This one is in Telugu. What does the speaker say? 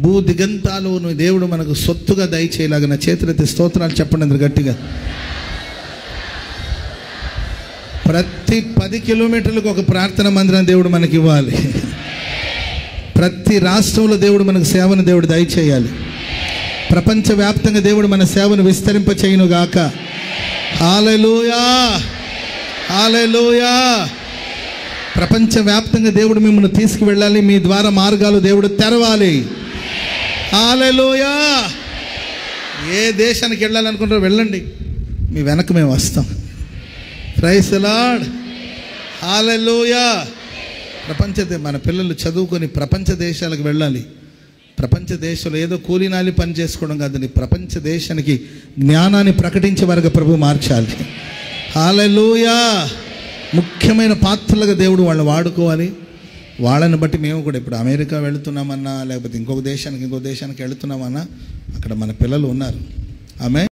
భూ దిగంతాలను దేవుడు మనకు సొత్తుగా దయచేయలాగా నా చేతులెత్తి స్తోత్రాలు చెప్పండి అందరు గట్టిగా. ప్రతి 10 కిలోమీటర్లకు ఒక ప్రార్థన మందిరం దేవుడు మనకి ఇవ్వాలి. ప్రతి రాష్ట్రంలో దేవుడు మనకు సేవను దేవుడు దయచేయాలి. ప్రపంచవ్యాప్తంగా దేవుడు మన సేవను విస్తరింప చేయునుగాక. హల్లెలూయా, హల్లెలూయా. ప్రపంచవ్యాప్తంగా దేవుడు మిమ్మల్ని తీసుకువెళ్ళాలి. మీ ద్వారా మార్గాలు దేవుడు తెరవాలి. హల్లెలూయా. ఏ దేశానికి వెళ్ళాలనుకుంటారో వెళ్ళండి, మీ వెనక మేము వస్తాం. Praise the lord. హల్లెలూయా. మన పిల్లలు చదువుకొని ప్రపంచ దేశాలకు వెళ్ళాలి. ప్రపంచ దేశంలో ఏదో కూలీనాలి పని చేసుకోవడం కాదండి, ప్రపంచ దేశానికి జ్ఞానాన్ని ప్రకటించే వరకు ప్రభు మార్చాలి. హల్లెలూయా. ముఖ్యమైన పాత్రలుగా దేవుడు వాళ్ళని వాడుకోవాలి. వాళ్ళని బట్టి మేము కూడా ఇప్పుడు అమెరికా వెళుతున్నామన్నా, లేకపోతే ఇంకో దేశానికి వెళుతున్నామన్నా, అక్కడ మన పిల్లలు ఉన్నారు. ఆమె